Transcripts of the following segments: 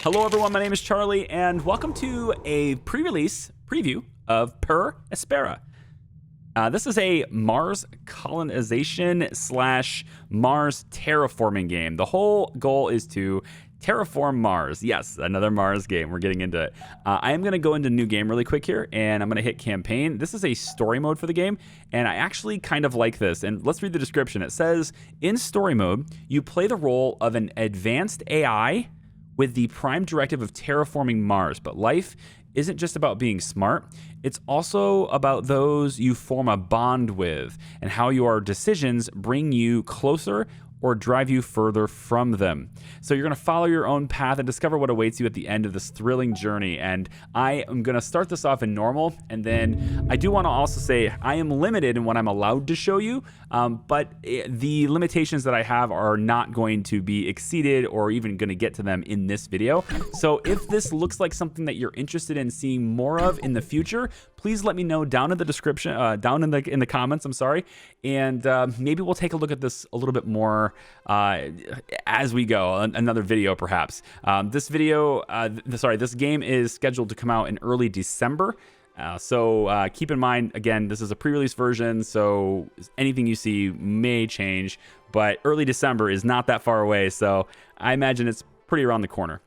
Hello everyone, my name is Charlie, and welcome to a pre-release preview of Per Aspera. This is a Mars colonization / Mars terraforming game. The whole goal is to terraform Mars. Yes, another Mars game. We're getting into it. I am going to go into new game really quick here, and I'm going to hit campaign. This is a story mode for the game, and I actually kind of like this. And let's read the description. It says, in story mode, you play the role of an advanced AI with the prime directive of terraforming Mars. But life isn't just about being smart. It's also about those you form a bond with and how your decisions bring you closer or drive you further from them. So you're going to follow your own path and discover what awaits you at the end of this thrilling journey. And I am going to start this off in normal, and then I do want to also say I am limited in what I'm allowed to show you, but the limitations that I have are not going to be exceeded or even going to get to them in this video. So if this looks like something that you're interested in seeing more of in the future, please let me know down in the description, down in the comments, I'm sorry, and maybe we'll take a look at this a little bit more as we go, another video perhaps. This game is scheduled to come out in early December. So keep in mind, again, this is a pre-release version, so anything you see may change, but early December is not that far away, so I imagine it's pretty around the corner.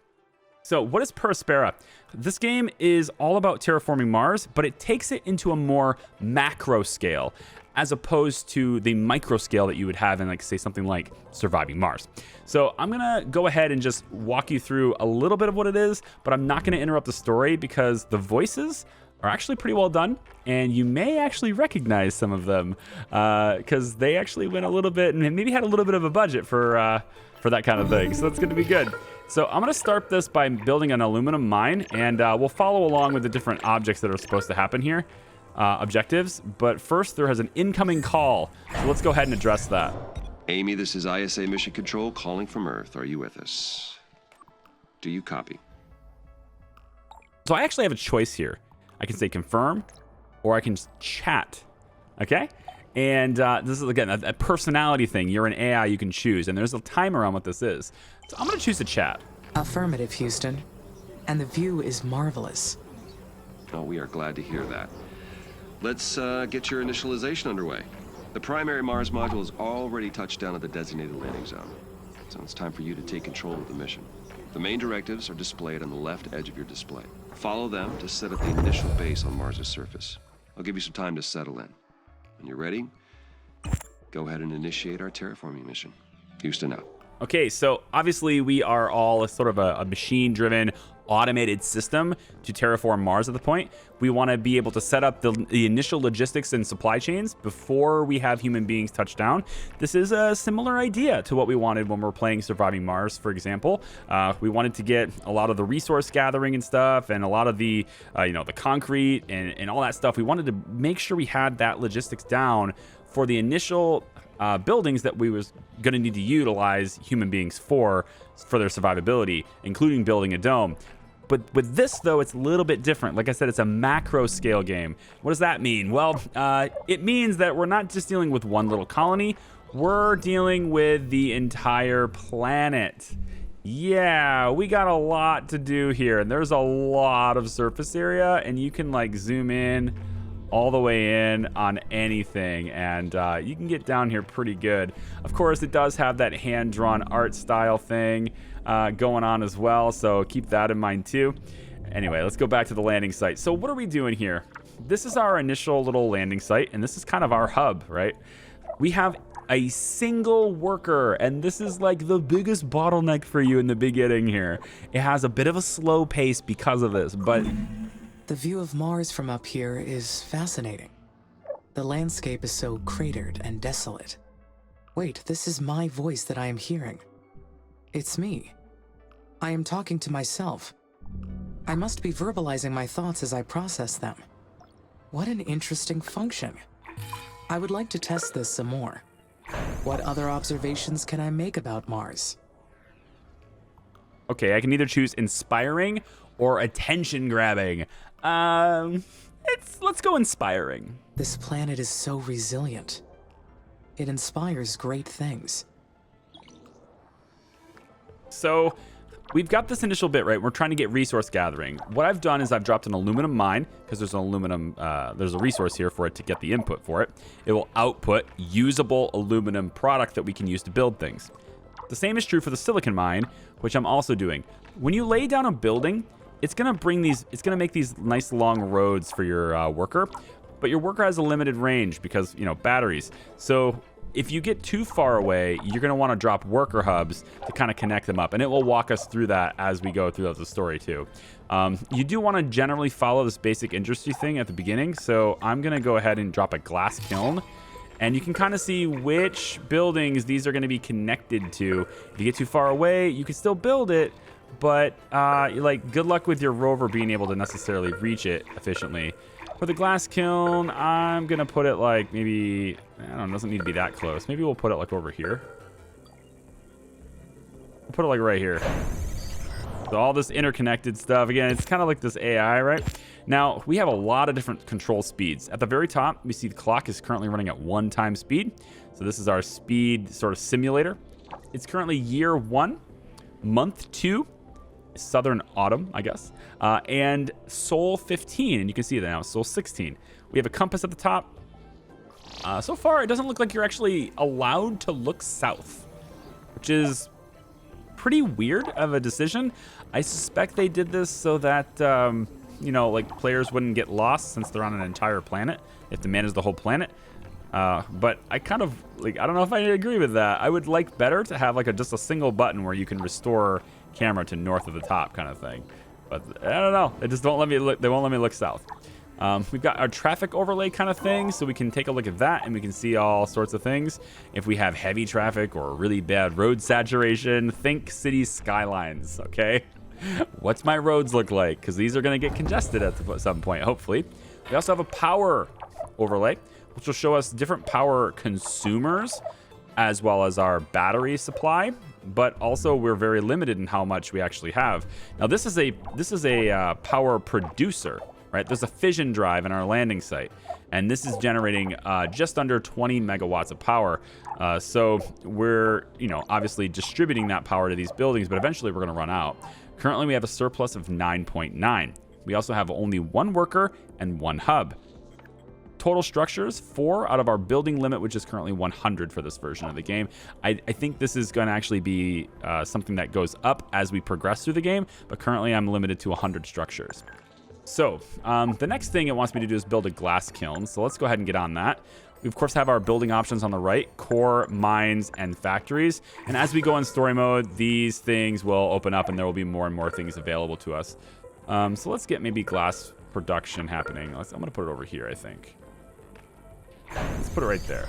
So what is Per Aspera? This game is all about terraforming Mars, but it takes it into a more macro scale, as opposed to the micro scale that you would have in, like, say, something like surviving Mars. So I'm gonna go ahead and just walk you through a little bit of what it is, but I'm not gonna interrupt the story because the voices are actually pretty well done, and you may actually recognize some of them because they actually went a little bit and maybe had a little bit of a budget for that kind of thing. So that's gonna be good. So I'm gonna start this by building an aluminum mine, and we'll follow along with the different objects that are supposed to happen here. Objectives, but first there has an incoming call, so let's go ahead and address that. Amy, this is ISA Mission Control calling from Earth. Are you with us? Do you copy? So I actually have a choice here. I can say confirm, or I can chat, okay? And this is, again, a personality thing. You're an AI, you can choose, and there's a timer on what this is. So I'm gonna choose to chat. Affirmative, Houston. And the view is marvelous. Oh, we are glad to hear that. Let's get your initialization underway. The primary Mars module has already touched down at the designated landing zone, so it's time for you to take control of the mission. The main directives are displayed on the left edge of your display. Follow them to set up the initial base on Mars' surface. I'll give you some time to settle in. When you're ready, go ahead and initiate our terraforming mission. Houston out. Okay, so obviously we are all a sort of a machine-driven, automated system to terraform Mars at the point. We want to be able to set up the initial logistics and supply chains before we have human beings touch down. This is a similar idea to what we wanted when we're playing Surviving Mars, for example. We wanted to get a lot of the resource gathering and stuff, and a lot of the, the concrete and all that stuff. We wanted to make sure we had that logistics down for the initial buildings that we was going to need to utilize human beings for their survivability, including building a dome. But with this, though, it's a little bit different. Like I said, it's a macro scale game. What does that mean? Well, it means that we're not just dealing with one little colony. We're dealing with the entire planet. Yeah, we got a lot to do here. And there's a lot of surface area, and you can, like, zoom in all the way in on anything, and you can get down here pretty good. Of course, it does have that hand-drawn art style thing going on as well, so keep that in mind too. Anyway, let's go back to the landing site. So what are we doing here? This is our initial little landing site, and this is kind of our hub, right? We have a single worker, and this is like the biggest bottleneck for you in the beginning here. It has a bit of a slow pace because of this, but The view of Mars from up here is fascinating. The landscape is so cratered and desolate. Wait, this is my voice that I am hearing. It's me. I am talking to myself. I must be verbalizing my thoughts as I process them. What an interesting function. I would like to test this some more. What other observations can I make about Mars? Okay, I can either choose inspiring or attention grabbing. Let's go inspiring. This planet is so resilient. It inspires great things. So we've got this initial bit, right? We're trying to get resource gathering. What I've done is I've dropped an aluminum mine because there's an aluminum, there's a resource here for it to get the input for it. It will output usable aluminum product that we can use to build things. The same is true for the silicon mine, which I'm also doing. When you lay down a building, it's gonna make these nice long roads for your worker, but your worker has a limited range because, you know, batteries. So if you get too far away, you're going to want to drop worker hubs to kind of connect them up. And it will walk us through that as we go throughout the story too. You do want to generally follow this basic industry thing at the beginning. So I'm going to go ahead and drop a glass kiln. And you can kind of see which buildings these are going to be connected to. If you get too far away, you can still build it. But like, good luck with your rover being able to necessarily reach it efficiently. For the glass kiln, I'm going to put it like maybe, I don't know, it doesn't need to be that close. Maybe we'll put it like over here. We'll put it like right here. So all this interconnected stuff, again, it's kind of like this AI, right? Now, we have a lot of different control speeds. At the very top, we see the clock is currently running at 1 time speed. So this is our speed sort of simulator. It's currently year 1, month 2, Southern Autumn, I guess, and Sol 15, and you can see that now, Sol 16. We have a compass at the top. So far, it doesn't look like you're actually allowed to look south, which is pretty weird of a decision. I suspect they did this so that, you know, like players wouldn't get lost since they're on an entire planet. They have to manage the whole planet. But I kind of, like, I don't know if I agree with that. I would like better to have like just a single button where you can restore camera to north of the top kind of thing. But I don't know. They just don't let me look. They won't let me look south. We've got our traffic overlay kind of thing, so we can take a look at that and we can see all sorts of things. If we have heavy traffic or really bad road saturation, think city skylines, okay? What's my roads look like? Because these are going to get congested at some point, hopefully. We also have a power overlay, which will show us different power consumers as well as our battery supply, but also we're very limited in how much we actually have. Now this is a power producer, right? There's a fission drive in our landing site, and this is generating just under 20 megawatts of power. So we're, you know, obviously distributing that power to these buildings, but eventually we're going to run out. Currently we have a surplus of 9.9. We also have only 1 worker and 1 hub. Total structures, 4 out of our building limit, which is currently 100 for this version of the game. I think this is going to actually be something that goes up as we progress through the game, but currently I'm limited to 100 structures. So the next thing it wants me to do is build a glass kiln. So let's go ahead and get on that. We, of course, have our building options on the right, core, mines, and factories. And as we go in story mode, these things will open up and there will be more and more things available to us. So let's get maybe glass production happening. I'm going to put it over here, I think. Let's put it right there.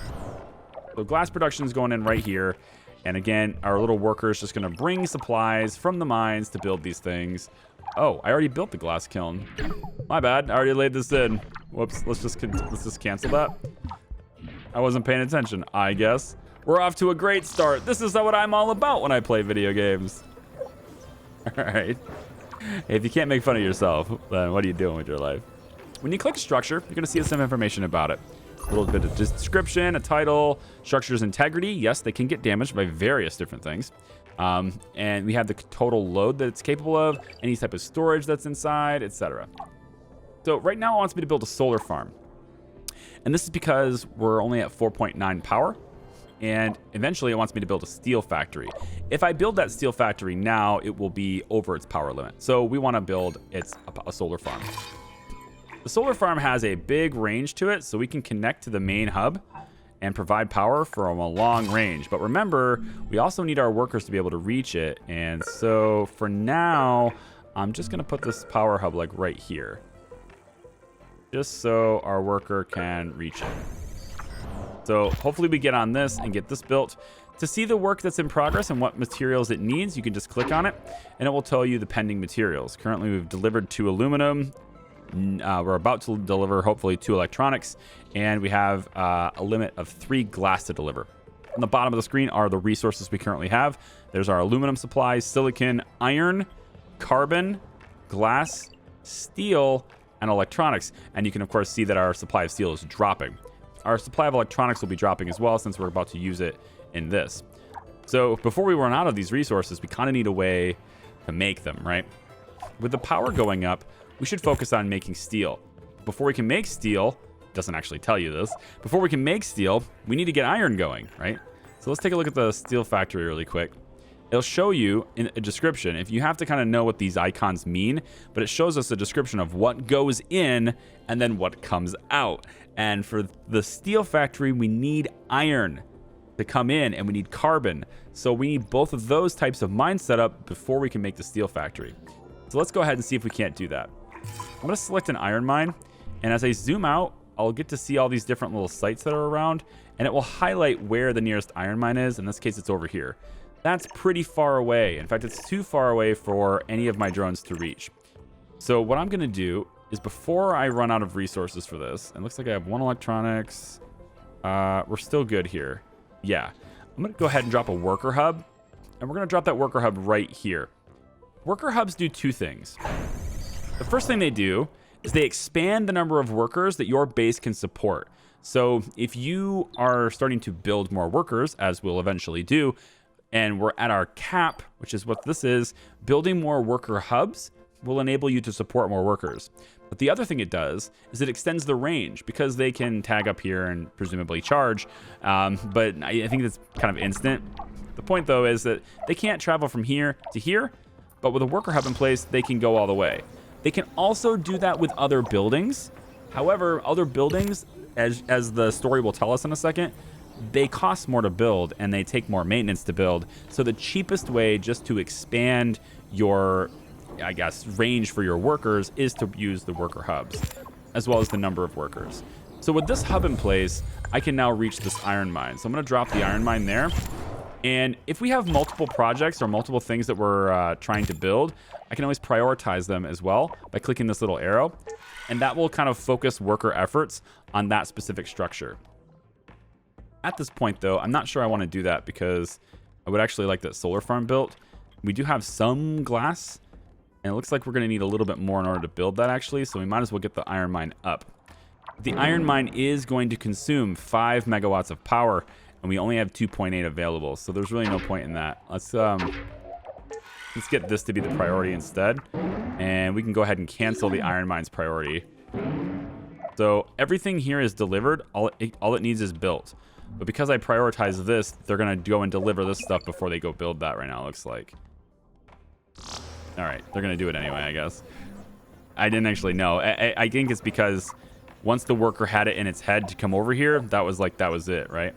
So glass production is going in right here. And again, our little worker is just going to bring supplies from the mines to build these things. Oh, I already built the glass kiln. My bad. I already laid this in. Whoops. Let's just cancel that. I wasn't paying attention, I guess. We're off to a great start. This is what I'm all about when I play video games. All right. Hey, if you can't make fun of yourself, then what are you doing with your life? When you click structure, you're going to see some information about it. A little bit of description, a title, structure's integrity. Yes, they can get damaged by various different things. And we have the total load that it's capable of, any type of storage that's inside, etc. So right now it wants me to build a solar farm. And this is because we're only at 4.9 power. And eventually it wants me to build a steel factory. If I build that steel factory now, it will be over its power limit. So we want to build a solar farm. The solar farm has a big range to it, so we can connect to the main hub and provide power from a long range. But remember, we also need our workers to be able to reach it. And so for now, I'm just going to put this power hub like right here, just so our worker can reach it. So hopefully we get on this and get this built. To see the work that's in progress and what materials it needs, you can just click on it and it will tell you the pending materials. Currently we've delivered 2 aluminum. We're about to deliver hopefully 2 electronics, and we have a limit of 3 glass to deliver. On the bottom of the screen are the resources we currently have. There's our aluminum supplies, silicon, iron, carbon, glass, steel, and electronics. And you can of course see that our supply of steel is dropping. Our supply of electronics will be dropping as well since we're about to use it in this. So before we run out of these resources, we kind of need a way to make them, right? With the power going up, we should focus on making steel. Before we can make steel, it doesn't actually tell you this, before we can make steel, we need to get iron going, right? So let's take a look at the steel factory really quick. It'll show you in a description, if you have to kind of know what these icons mean, but it shows us a description of what goes in and then what comes out. And for the steel factory, we need iron to come in and we need carbon. So we need both of those types of mines set up before we can make the steel factory. So let's go ahead and see if we can't do that. I'm going to select an iron mine, and as I zoom out, I'll get to see all these different little sites that are around, and it will highlight where the nearest iron mine is. In this case, it's over here. That's pretty far away. In fact, it's too far away for any of my drones to reach. So what I'm going to do is, before I run out of resources for this, it looks like I have 1 electronics. We're still good here. Yeah. I'm going to go ahead and drop a worker hub, and we're going to drop that worker hub right here. Worker hubs do 2 things. The first thing they do is they expand the number of workers that your base can support. So if you are starting to build more workers, as we'll eventually do, and we're at our cap, which is what this is, building more worker hubs will enable you to support more workers. But the other thing it does is it extends the range, because they can tag up here and presumably charge. But I think it's kind of instant. The point, though, is that they can't travel from here to here, but with a worker hub in place, they can go all the way. They can also do that with other buildings. However, other buildings, as the story will tell us in a second, they cost more to build and they take more maintenance to build. So the cheapest way just to expand your, I guess, range for your workers is to use the worker hubs, as well as the number of workers. So with this hub in place, I can now reach this iron mine. So I'm going to drop the iron mine there. And if we have multiple projects or multiple things that we're trying to build, I can always prioritize them as well by clicking this little arrow. And that will kind of focus worker efforts on that specific structure. At this point, though, I'm not sure I want to do that, because I would actually like that solar farm built. We do have some glass, and it looks like we're going to need a little bit more in order to build that, actually. So we might as well get the iron mine up. The iron mine is going to consume 5 megawatts of power, and we only have 2.8 available. So there's really no point in that. Let's get this to be the priority instead, and we can go ahead and cancel the iron mine's priority. So everything here is delivered. All it needs is built. But because I prioritize this, they're going to go and deliver this stuff before they go build that right now, it looks like. All right, they're going to do it anyway, I guess. I didn't actually know. I think it's because once the worker had it in its head to come over here, that was it, right?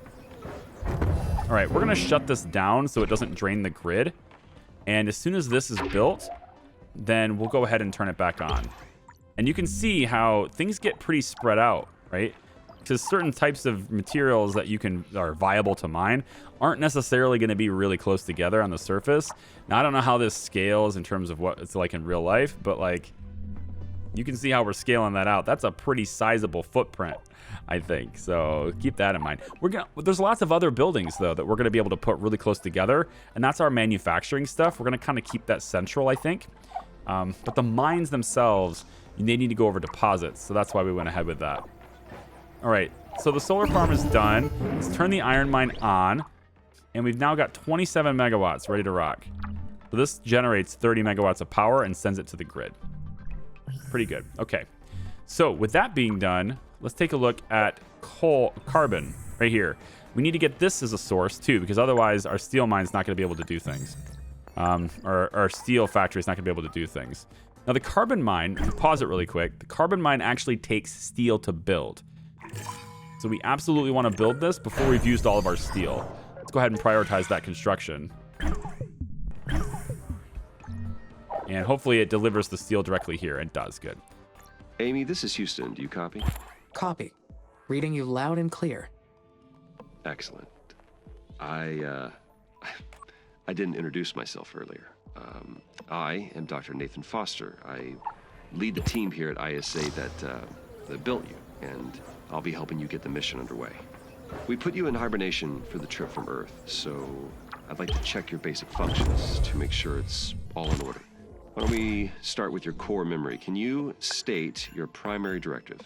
All right, we're going to shut this down so it doesn't drain the grid. And as soon as this is built, then we'll go ahead and turn it back on. And you can see how things get pretty spread out, right? Because certain types of materials that are viable to mine aren't necessarily going to be really close together on the surface. Now, I don't know how this scales in terms of what it's like in real life, but like, you can see how we're scaling that out. That's a pretty sizable footprint, I think. So keep that in mind. There's lots of other buildings, though, that we're going to be able to put really close together, and that's our manufacturing stuff. We're going to kind of keep that central, I think. But the mines themselves, they need to go over deposits, so that's why we went ahead with that. All right, so the solar farm is done. Let's turn the iron mine on, and we've now got 27 megawatts ready to rock. So this generates 30 megawatts of power and sends it to the grid. Pretty good. Okay, so with that being done, let's take a look at carbon right here. We need to get this as a source too, because otherwise our steel mine's not going to be able to do things. Or our steel factory is not going to be able to do things. Now the carbon mine, pause it really quick. The carbon mine actually takes steel to build. So we absolutely want to build this before we've used all of our steel. Let's go ahead and prioritize that construction. And hopefully it delivers the steel directly here. It does. Good. Amy, this is Houston. Do you copy? Copy. Reading you loud and clear. Excellent. I didn't introduce myself earlier. I am Dr. Nathan Foster. I lead the team here at ISA that built you, and I'll be helping you get the mission underway. We put you in hibernation for the trip from Earth, so I'd like to check your basic functions to make sure it's all in order. Why don't we start with your core memory? Can you state your primary directive?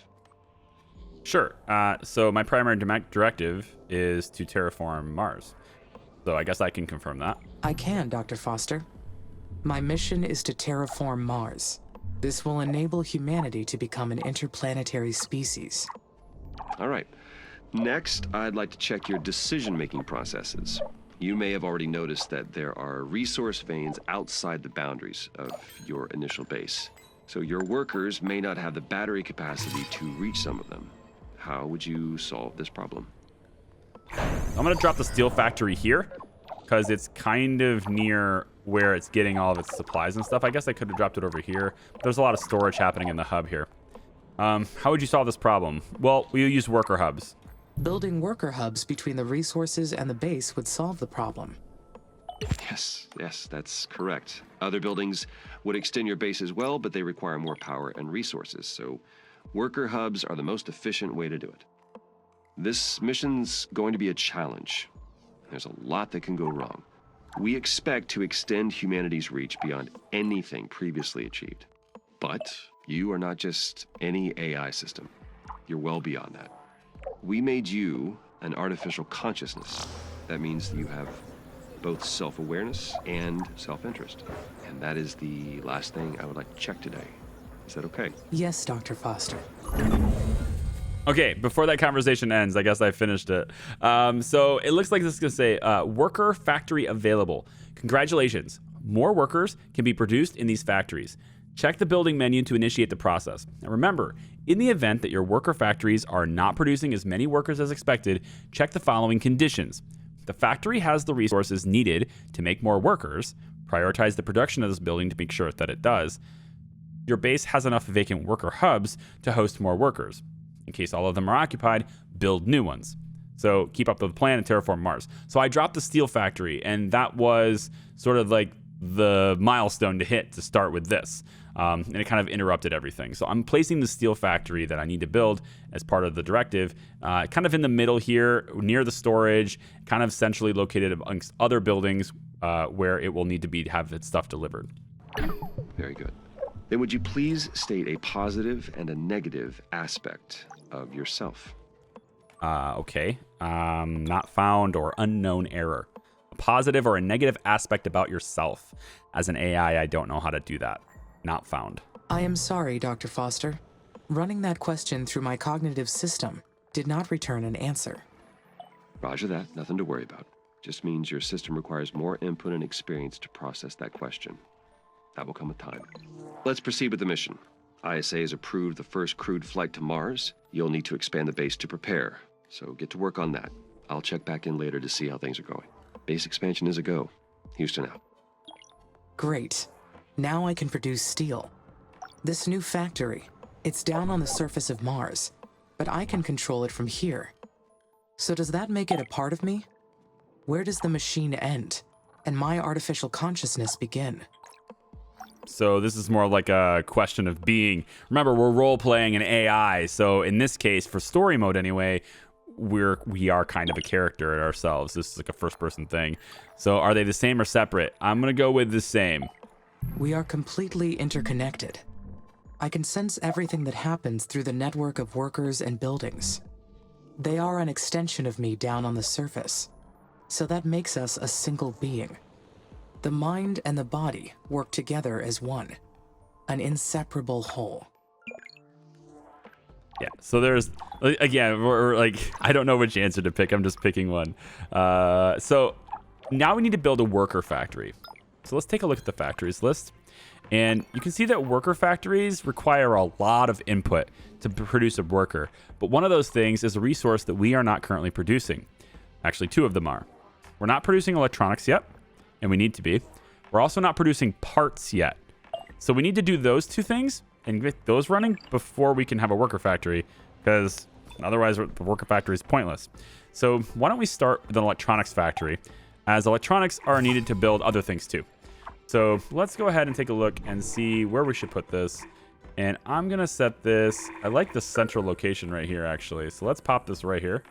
Sure. So my primary directive is to terraform Mars. So I guess I can confirm that. I can, Dr. Foster. My mission is to terraform Mars. This will enable humanity to become an interplanetary species. All right. Next, I'd like to check your decision-making processes. You may have already noticed that there are resource veins outside the boundaries of your initial base. So your workers may not have the battery capacity to reach some of them. How would you solve this problem? I'm going to drop the steel factory here because it's kind of near where it's getting all of its supplies and stuff. I guess I could have dropped it over here. But there's a lot of storage happening in the hub here. How would you solve this problem? Well, we use worker hubs. Building worker hubs between the resources and the base would solve the problem. Yes, that's correct. Other buildings would extend your base as well, but they require more power and resources, so worker hubs are the most efficient way to do it. This mission's going to be a challenge. There's a lot that can go wrong. We expect to extend humanity's reach beyond anything previously achieved. But you are not just any AI system. You're well beyond that. We made you an artificial consciousness. That means that you have both self-awareness and self-interest. And that is the last thing I would like to check today. Is that okay? Yes, Dr. Foster. Okay, before that conversation ends, I guess I finished it. So it looks like this is going to say, worker factory available. Congratulations. More workers can be produced in these factories. Check the building menu to initiate the process. Now remember, in the event that your worker factories are not producing as many workers as expected, check the following conditions. The factory has the resources needed to make more workers. Prioritize the production of this building to make sure that it does. Your base has enough vacant worker hubs to host more workers. In case all of them are occupied, build new ones. So keep up with the plan and terraform Mars. So I dropped the steel factory, and that was sort of like the milestone to hit to start with this. And it kind of interrupted everything. So I'm placing the steel factory that I need to build as part of the directive, kind of in the middle here, near the storage, kind of centrally located amongst other buildings where it will need to have its stuff delivered. Very good. Then would you please state a positive and a negative aspect of yourself? Okay. Not found or unknown error. A positive or a negative aspect about yourself. As an AI, I don't know how to do that. Not found. I am sorry, Dr. Foster. Running that question through my cognitive system did not return an answer. Roger that. Nothing to worry about. Just means your system requires more input and experience to process that question. That will come with time. Let's proceed with the mission. ISA has approved the first crewed flight to Mars. You'll need to expand the base to prepare, so get to work on that. I'll check back in later to see how things are going. Base expansion is a go. Houston out. Great. Now I can produce steel. This new factory, it's down on the surface of Mars, but I can control it from here. So does that make it a part of me? Where does the machine end, and my artificial consciousness begin? So this is more like a question of being. Remember, we're role-playing an AI, so in this case, for story mode anyway, we are kind of a character ourselves. This is like a first-person thing. So are they the same or separate? I'm going to go with the same. We are completely interconnected. I can sense everything that happens through the network of workers and buildings. They are an extension of me down on the surface, so that makes us a single being. The mind and the body work together as one, an inseparable whole. Yeah, so there's, again, we're like, I don't know which answer to pick. I'm just picking one. So now we need to build a worker factory. So let's take a look at the factories list. And you can see that worker factories require a lot of input to produce a worker. But one of those things is a resource that we are not currently producing. Actually, two of them are. We're not producing electronics yet, and we need to be. We're also not producing parts yet. So we need to do those two things and get those running before we can have a worker factory, because otherwise the worker factory is pointless. So why don't we start with an electronics factory, as electronics are needed to build other things too. So let's go ahead and take a look and see where we should put this. And I'm going to set this, I like the central location right here actually. So let's pop this right here.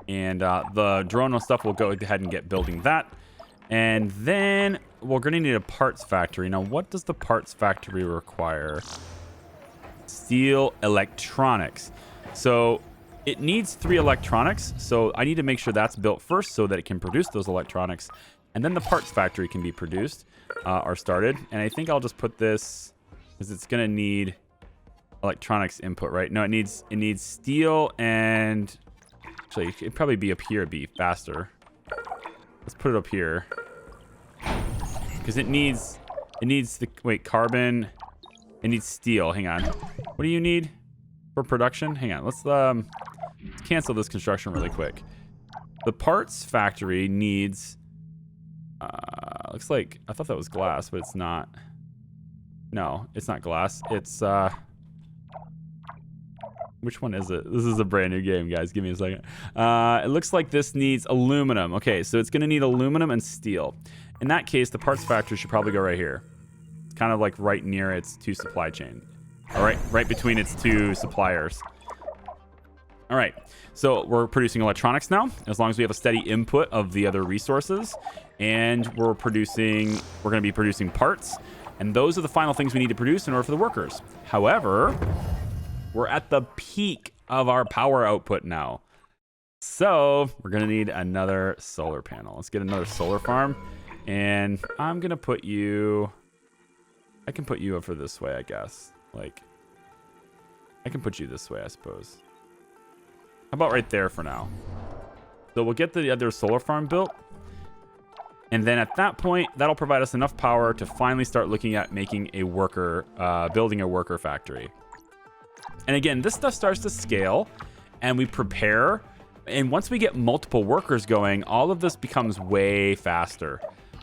And the drone and stuff will go ahead and get building that. And then we're going to need a parts factory. Now, what does the parts factory require? Steel electronics. So it needs 3 electronics. So I need to make sure that's built first so that it can produce those electronics. And then the parts factory can be produced or started. And I think I'll just put this, because it's going to need electronics input, right? No, it needs steel, and actually it'd probably be up here. It'd be faster. Let's put it up here, because it needs the, wait, carbon. It needs steel. Hang on. What do you need for production? Hang on. Let's cancel this construction really quick. The parts factory needs, looks like, I thought that was glass, but it's not. No, it's not glass. It's, which one is it? This is a brand new game, guys. Give me a second. It looks like this needs aluminum. Okay, so it's going to need aluminum and steel. In that case, the parts factory should probably go right here. It's kind of like right near its two supply chain. All right between its two suppliers. All right, so we're producing electronics now, as long as we have a steady input of the other resources. And we're going to be producing parts. And those are the final things we need to produce in order for the workers. However, we're at the peak of our power output now. So we're going to need another solar panel. Let's get another solar farm. And I'm going to put you... I can put you over this way, I guess. Like, I can put you this way, I suppose. How about right there for now? So we'll get the other solar farm built. And then at that point, that'll provide us enough power to finally start looking at making a worker, building a worker factory. And again, this stuff starts to scale, and we prepare. And once we get multiple workers going, all of this becomes way faster.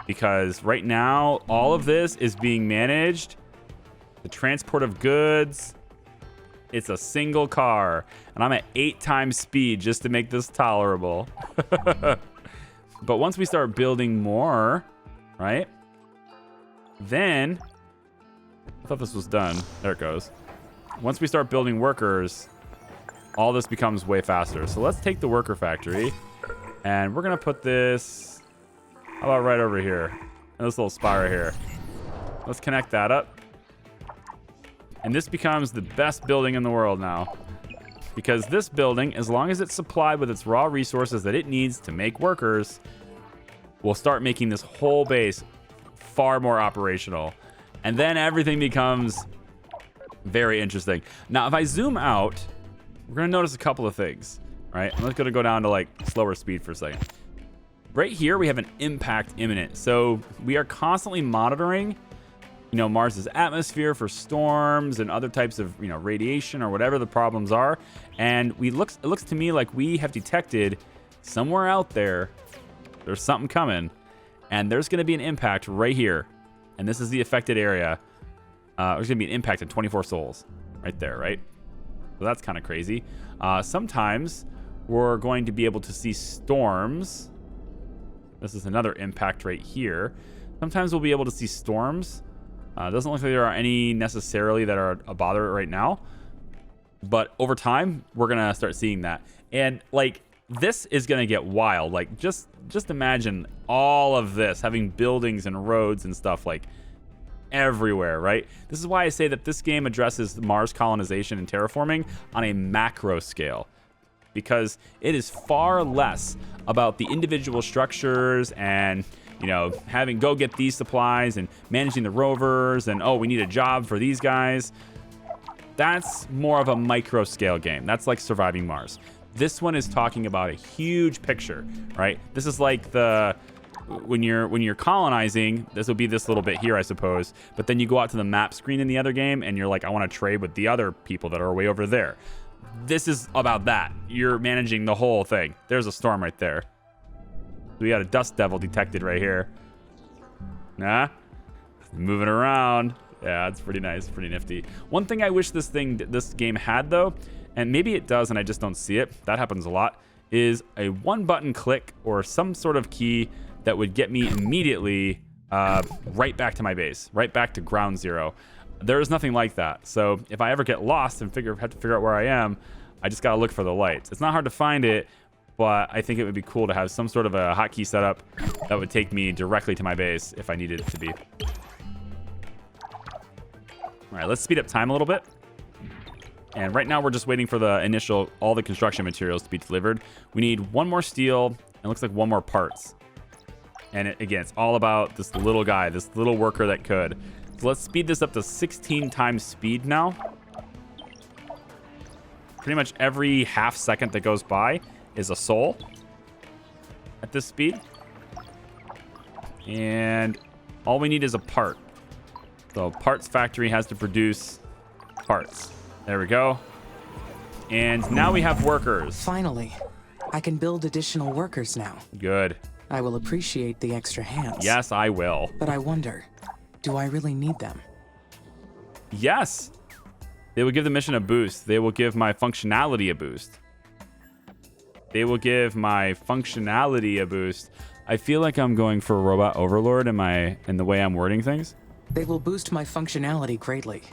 Because right now, all of this is being managed. The transport of goods. It's a single car. And I'm at 8 times speed just to make this tolerable. But once we start building more, right? Then, I thought this was done. There it goes. Once we start building workers, all this becomes way faster. So let's take the worker factory, and we're going to put this, how about right over here? This little spire here. Let's connect that up. And this becomes the best building in the world now. Because this building, as long as it's supplied with its raw resources that it needs to make workers, will start making this whole base far more operational. And then everything becomes very interesting. Now, if I zoom out, we're going to notice a couple of things, right? I'm just going to go down to like slower speed for a second. Right here, we have an impact imminent. So we are constantly monitoring, Mars's atmosphere for storms and other types of, radiation or whatever the problems are. And it looks to me like we have detected somewhere out there, there's something coming, and there's going to be an impact right here. And this is the affected area. There's going to be an impact on 24 souls right there, right? So that's kind of crazy. Sometimes we're going to be able to see storms. This is another impact right here. Sometimes we'll be able to see storms. Doesn't look like there are any necessarily that are a bother right now. But over time, we're going to start seeing that. And like, this is going to get wild. Like, just imagine all of this, having buildings and roads and stuff like everywhere, right? This is why I say that this game addresses Mars colonization and terraforming on a macro scale, because it is far less about the individual structures and, having go get these supplies and managing the rovers and, oh, we need a job for these guys. That's more of a micro scale game. That's like surviving Mars. This one is talking about a huge picture, right? This is like when you're colonizing, this will be this little bit here, I suppose. But then you go out to the map screen in the other game, and you're like, I want to trade with the other people that are way over there. This is about that. You're managing the whole thing. There's a storm right there. We got a dust devil detected right here. Nah, moving around. Yeah, it's pretty nice, pretty nifty. One thing I wish this game had though, and maybe it does and I just don't see it, that happens a lot, is a one button click or some sort of key that would get me immediately right back to my base, right back to ground zero. There is nothing like that. So if I ever get lost and have to figure out where I am, I just gotta look for the lights. It's not hard to find it, but I think it would be cool to have some sort of a hotkey setup that would take me directly to my base if I needed it to be. All right, let's speed up time a little bit. And right now we're just waiting for all the construction materials to be delivered. We need one more steel and looks like one more parts. And again, it's all about this little guy, this little worker that could. So let's speed this up to 16 times speed now. Pretty much every half second that goes by is a soul at this speed. And all we need is a part. So parts factory has to produce parts. There we go. And now we have workers. Finally, I can build additional workers now. Good. I will appreciate the extra hands. Yes, I will. But I wonder, do I really need them? Yes. They will give the mission a boost. They will give my functionality a boost. They will give my functionality a boost. I feel like I'm going for robot overlord in the way I'm wording things. They will boost my functionality greatly.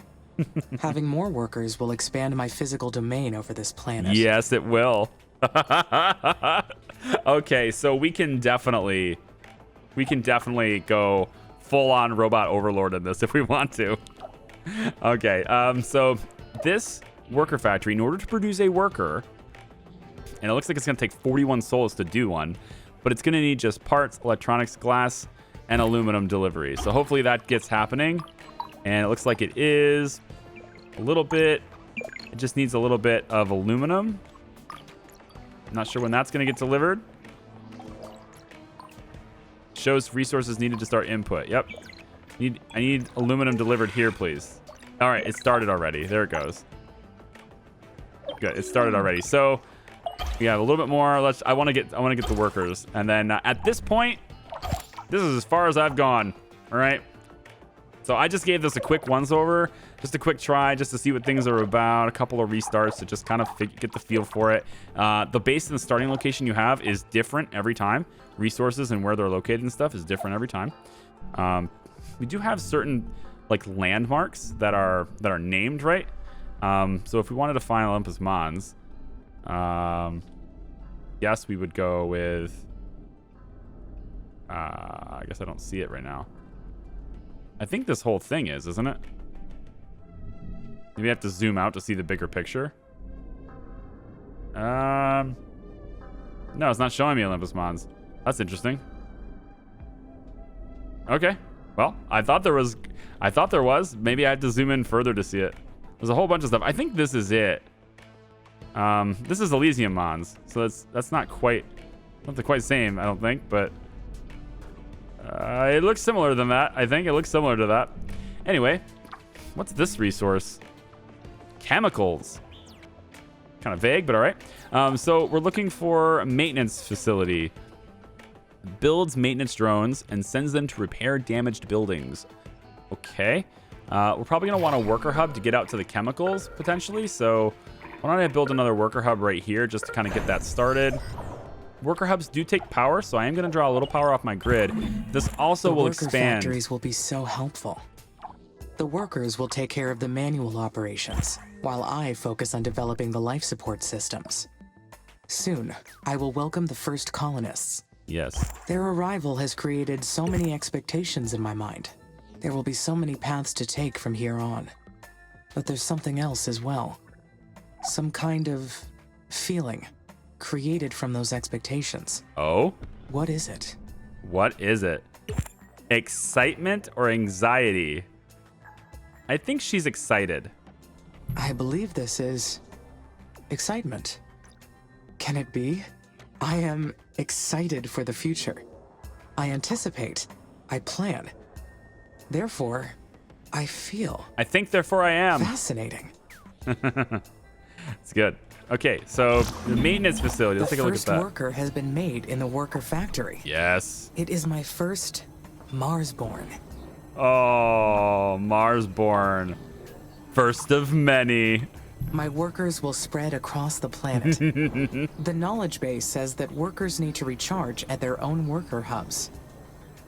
Having more workers will expand my physical domain over this planet. Yes, it will. Okay, so we can definitely go full on robot overlord in this if we want to. Okay, so this worker factory, in order to produce a worker, and it looks like it's going to take 41 souls to do one, but it's going to need just parts, electronics, glass, and aluminum delivery. So hopefully that gets happening, and it looks like it is a little bit. It just needs a little bit of aluminum. Not sure when that's going to get delivered. Shows resources needed to start input. Yep. I need aluminum delivered here, please. All right, it started already. There it goes. Good, it started already. So we have a little bit more. I want to get the workers, and then at this point, this is as far as I've gone. All right. So I just gave this a quick once-over, just a quick try, just to see what things are about, a couple of restarts to just kind of get the feel for it. The base and the starting location you have is different every time. Resources and where they're located and stuff is different every time. We do have certain like landmarks that are named, right? So if we wanted to find Olympus Mons, yes, we would go with... I guess I don't see it right now. I think this whole thing isn't it? Maybe I have to zoom out to see the bigger picture. No, it's not showing me Olympus Mons. That's interesting. Okay. Well, I thought there was. Maybe I had to zoom in further to see it. There's a whole bunch of stuff. I think this is it. This is Elysium Mons, so that's not quite the same, I don't think, but it looks similar than that. I think it looks similar to that. Anyway, what's this resource? Chemicals. Kind of vague, but all right. So we're looking for a maintenance facility. Builds maintenance drones and sends them to repair damaged buildings. Okay. We're probably going to want a worker hub to get out to the chemicals, potentially. So why don't I build another worker hub right here just to kind of get that started. Worker hubs do take power, so I am going to draw a little power off my grid. This also will expand. The worker factories will be so helpful. The workers will take care of the manual operations, while I focus on developing the life support systems. Soon, I will welcome the first colonists. Yes. Their arrival has created so many expectations in my mind. There will be so many paths to take from here on. But there's something else as well. Some kind of feeling created from those expectations. Oh? What is it? What is it? Excitement or anxiety? I think she's excited. I believe this is excitement. Can it be? I am excited for the future. I anticipate. I plan. Therefore, I feel. I think, therefore, I am. Fascinating. It's good. Okay, so the maintenance facility. Let's take a look at that. The first worker has been made in the worker factory. Yes. It is my first Marsborn. Oh, Marsborn. First of many. My workers will spread across the planet. The knowledge base says that workers need to recharge at their own worker hubs,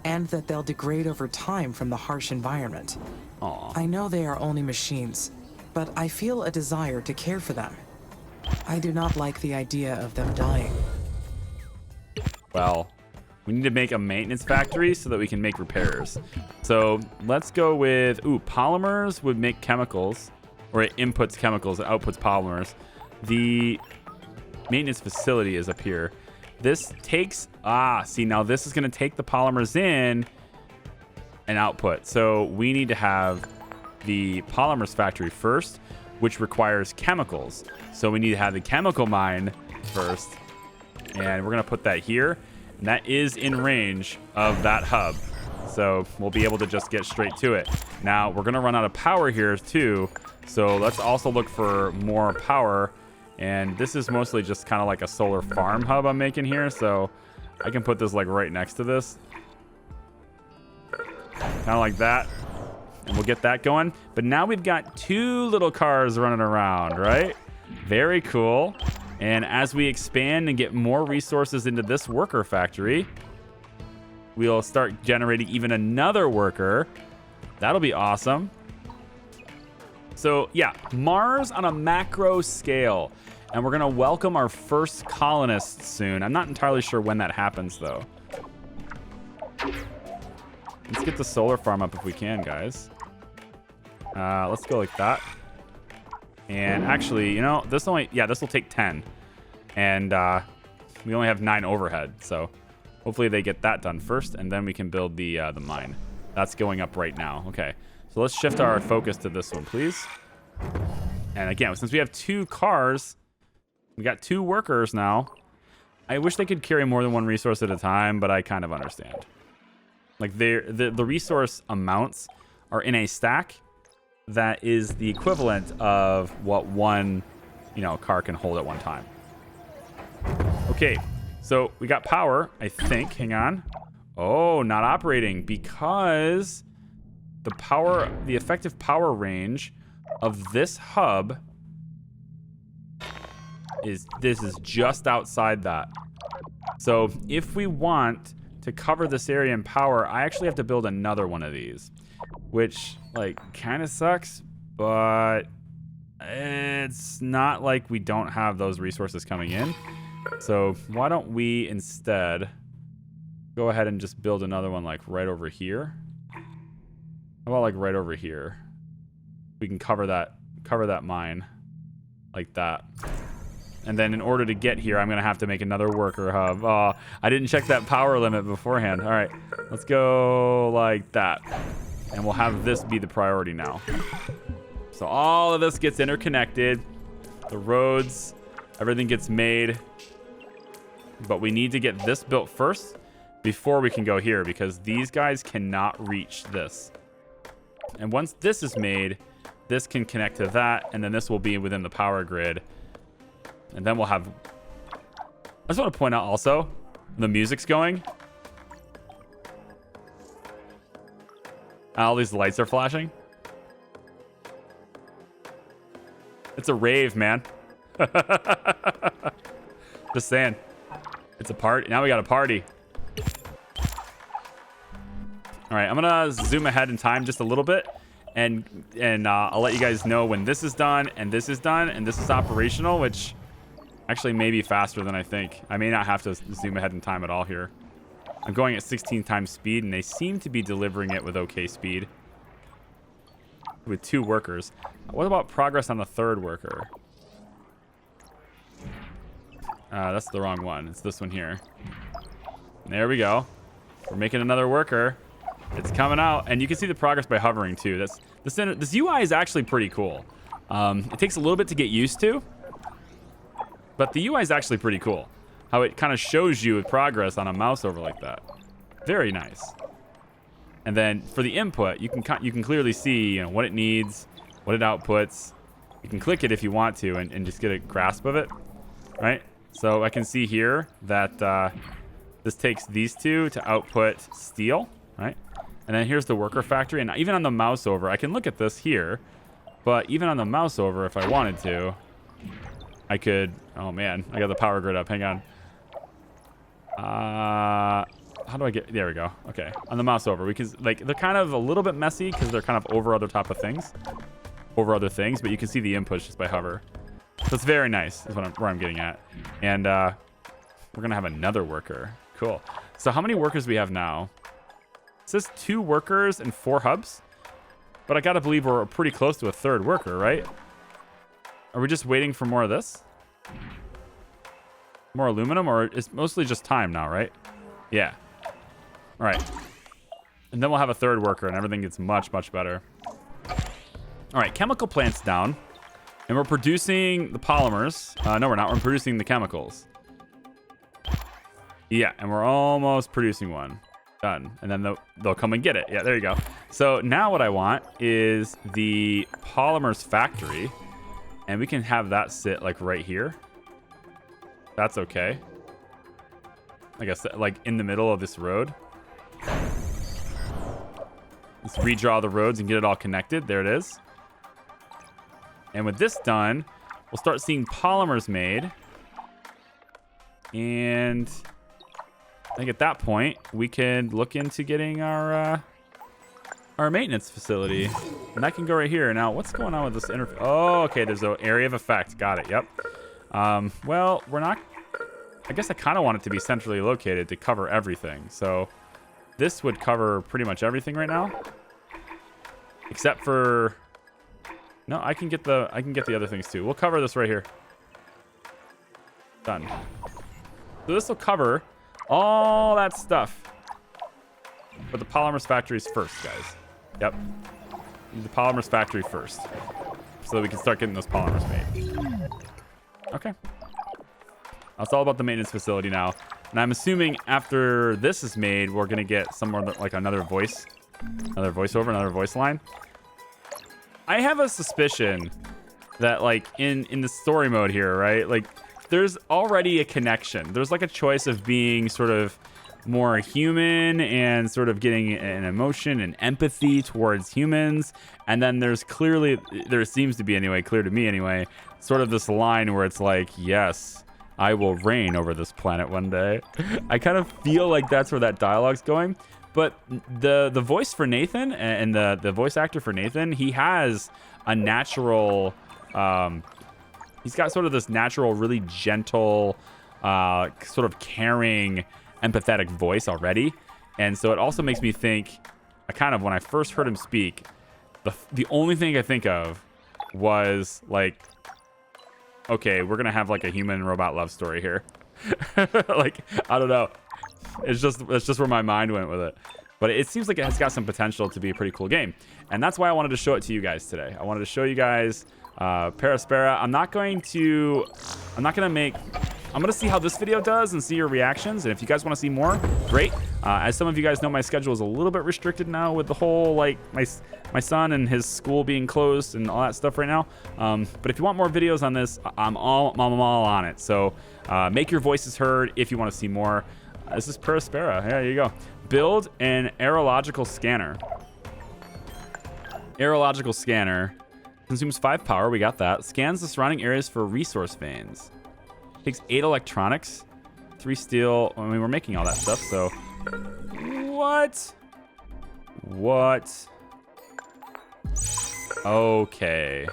and that they'll degrade over time from the harsh environment. Aw. I know they are only machines, but I feel a desire to care for them. I do not like the idea of them dying. Well, we need to make a maintenance factory so that we can make repairs. So let's go with, polymers would make chemicals, or it inputs chemicals, it outputs polymers. The maintenance facility is up here. This takes See, now this is going to take the polymers in and output. So we need to have the polymers factory first, which requires chemicals. So we need to have the chemical mine first. And we're going to put that here. And that is in range of that hub. So we'll be able to just get straight to it. Now, we're going to run out of power here too. So let's also look for more power. And this is mostly just kind of like a solar farm hub I'm making here. So I can put this like right next to this. Kind of like that. And we'll get that going. But now we've got 2 little cars running around, right? Very cool. And as we expand and get more resources into this worker factory, we'll start generating even another worker. That'll be awesome. So yeah, Mars on a macro scale. And we're going to welcome our first colonists soon. I'm not entirely sure when that happens, though. Let's get the solar farm up if we can, guys. Let's go like that. And actually, you know, this will take 10. And we only have 9 overhead. So hopefully they get that done first, and then we can build the mine. That's going up right now. Okay, so let's shift our focus to this one, please. And again, since we have 2 cars, we got 2 workers now. I wish they could carry more than 1 resource at a time, but I kind of understand. Like the resource amounts are in a stack that is the equivalent of what one, car can hold at one time. Okay, so we got power, I think. Hang on. Oh, not operating because the effective power range of this hub is just outside that. So if we want to cover this area in power, I actually have to build another one of these, which kind of sucks, but it's not like we don't have those resources coming in. So why don't we instead go ahead and just build another one right over here? How about right over here? We can cover that mine like that. And then in order to get here, I'm going to have to make another worker hub. Oh, I didn't check that power limit beforehand. All right, let's go like that. And we'll have this be the priority now. So all of this gets interconnected. The roads, everything gets made. But we need to get this built first before we can go here, because these guys cannot reach this. And once this is made, this can connect to that, and then this will be within the power grid. And then we'll have... I just want to point out also, the music's going. All these lights are flashing. It's a rave, man. Just saying. It's a party. Now we got a party. All right, I'm going to zoom ahead in time just a little bit. And I'll let you guys know when this is done, and this is done, and this is operational, which... actually may be faster than I think. I may not have to zoom ahead in time at all here. I'm going at 16 times speed, and they seem to be delivering it with okay speed. With 2 workers. What about progress on the 3rd worker? That's the wrong one. It's this one here. There we go. We're making another worker. It's coming out, and you can see the progress by hovering too. This UI is actually pretty cool. It takes a little bit to get used to. But the UI is actually pretty cool. How it kind of shows you progress on a mouse over like that. Very nice. And then for the input, you can clearly see what it needs, what it outputs. You can click it if you want to and just get a grasp of it, right? So I can see here that this takes these 2 to output steel, right? And then here's the worker factory. And even on the mouse over, I can look at this here. But even on the mouse over, if I wanted to, I could... oh, man. I got the power grid up. Hang on. How do I get... there we go. Okay. On the mouse over. Because, they're kind of a little bit messy because they're kind of over other things. But you can see the inputs just by hover. So it's very nice is where I'm getting at. And we're going to have another worker. Cool. So how many workers do we have now? It says 2 workers and 4 hubs. But I got to believe we're pretty close to a 3rd worker, right? Are we just waiting for more of this? More aluminum, or it's mostly just time now, right? Yeah. All right. And then we'll have a third worker, and everything gets much, much better. All right, chemical plant's down. And we're producing the polymers. No, we're not. We're producing the chemicals. Yeah, and we're almost producing one. Done. And then they'll come and get it. Yeah, there you go. So now what I want is the polymers factory. And we can have that sit like right here. That's okay. I guess like in the middle of this road. Let's redraw the roads and get it all connected. There it is. And with this done, we'll start seeing polymers made. And I think at that point, we can look into getting our maintenance facility. And that can go right here. Now, what's going on with this interface? Oh, okay, there's an area of effect. Got it, yep. Well, we're not... I guess I kind of want it to be centrally located to cover everything. So this would cover pretty much everything right now. Except for... No, I can get the other things too. We'll cover this right here. Done. So this will cover all that stuff. But the polymers factory's first, guys. Yep. The polymers factory first. So that we can start getting those polymers made. Okay. That's all about the maintenance facility now. And I'm assuming after this is made, we're going to get somewhere like another voiceover, another voice line. I have a suspicion that like in the story mode here, right? Like there's already a connection. There's like a choice of being sort of more human and sort of getting an emotion and empathy towards humans. And then there seems to be anyway, clear to me anyway, sort of this line where it's like, yes, I will reign over this planet one day. I kind of feel like that's where that dialogue's going. But the voice for Nathan and the voice actor for Nathan, he has a natural, he's got sort of this natural, really gentle, sort of caring, empathetic voice already. And so it also makes me think, when I first heard him speak, the only thing I think of was like, okay, we're going to have like a human robot love story here. Like, I don't know. It's just where my mind went with it. But it seems like it has got some potential to be a pretty cool game. And that's why I wanted to show it to you guys today. I wanted to show you guys Per Aspera. I'm going to see how this video does and see your reactions. And if you guys want to see more, great. As some of you guys know, my schedule is a little bit restricted now with the whole, like, my son and his school being closed and all that stuff right now. But if you want more videos on this, I'm all on it. So make your voices heard if you want to see more. This is Per Aspera. There you go. Build an aerological scanner. Aerological scanner. Consumes 5 power. We got that. Scans the surrounding areas for resource veins. Takes 8 electronics. 3 steel. I mean, we're making all that stuff, so... What? Okay.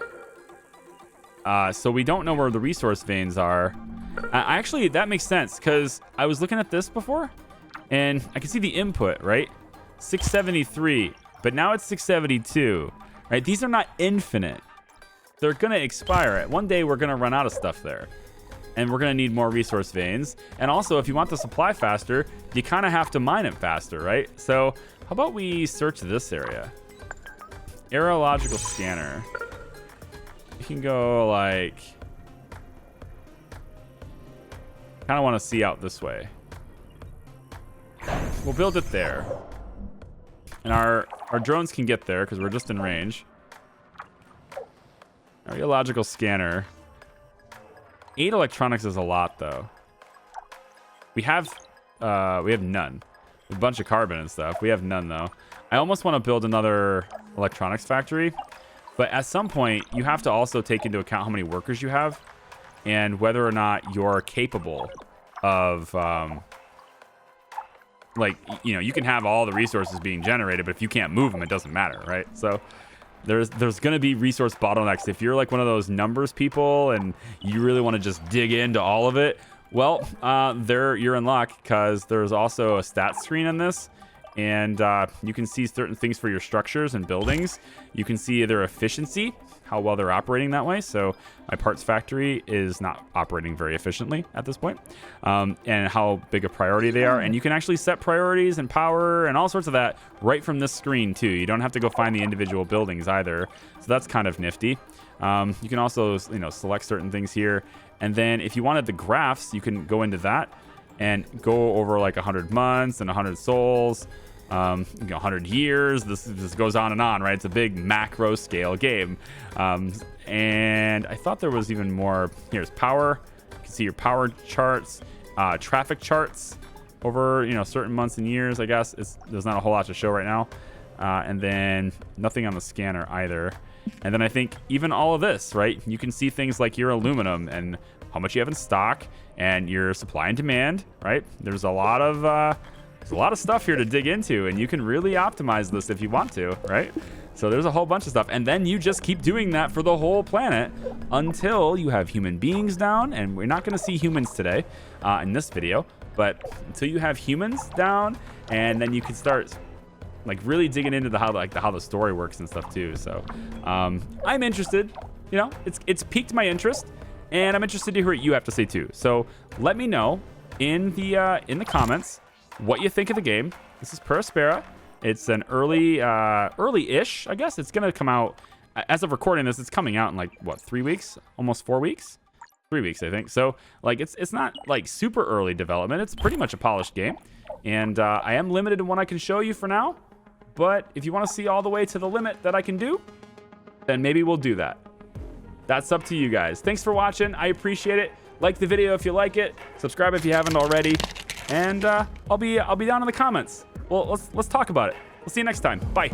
So we don't know where the resource veins are. Actually, that makes sense, because I was looking at this before, and I can see the input, right? 673, but now it's 672, right? These are not infinite. They're going to expire. One day, we're going to run out of stuff there, and we're going to need more resource veins. And also, if you want the supply faster, you kind of have to mine it faster, right? So how about we search this area? Aerological scanner. You can go like... kind of want to see out this way. We'll build it there. And our drones can get there because we're just in range. Aerological scanner. 8 electronics is a lot though. We have none. A bunch of carbon and stuff. We have none though. I almost want to build another electronics factory, but at some point you have to also take into account how many workers you have and whether or not you're capable of like, you know, you can have all the resources being generated, but if you can't move them, it doesn't matter, right? So there's going to be resource bottlenecks. If you're like one of those numbers people and you really want to just dig into all of it, well, you're in luck, because there's also a stat screen on this, and you can see certain things for your structures and buildings. You can see their efficiency, how well they're operating that way. So my parts factory is not operating very efficiently at this point, and how big a priority they are. And you can actually set priorities and power and all sorts of that right from this screen too. You don't have to go find the individual buildings either. So that's kind of nifty. You can also, select certain things here. And then if you wanted the graphs, you can go into that and go over like 100 months and 100 souls, 100 years. This goes on, right? It's a big macro scale game. And I thought there was even more. Here's power. You can see your power charts, traffic charts over, certain months and years, I guess. There's not a whole lot to show right now. And then nothing on the scanner either. And then I think even all of this, right? You can see things like your aluminum and how much you have in stock and your supply and demand, right? There's a lot of stuff here to dig into, and you can really optimize this if you want to, right? So there's a whole bunch of stuff. And then you just keep doing that for the whole planet until you have human beings down. And we're not going to see humans today in this video, but until you have humans down, and then you can start like really digging into how the story works and stuff too. So I'm interested. It's piqued my interest, and I'm interested to hear what you have to say too. So let me know in the comments what you think of the game. This is Per Aspera. It's an early-ish, I guess. It's gonna come out as of recording this. It's coming out in like what, 3 weeks? Almost 4 weeks? 3 weeks, I think. So like it's not like super early development. It's pretty much a polished game, and I am limited in what I can show you for now. But if you want to see all the way to the limit that I can do, then maybe we'll do that. That's up to you guys. Thanks for watching. I appreciate it. Like the video if you like it. Subscribe if you haven't already. And I'll be down in the comments. Well, let's talk about it. We'll see you next time. Bye.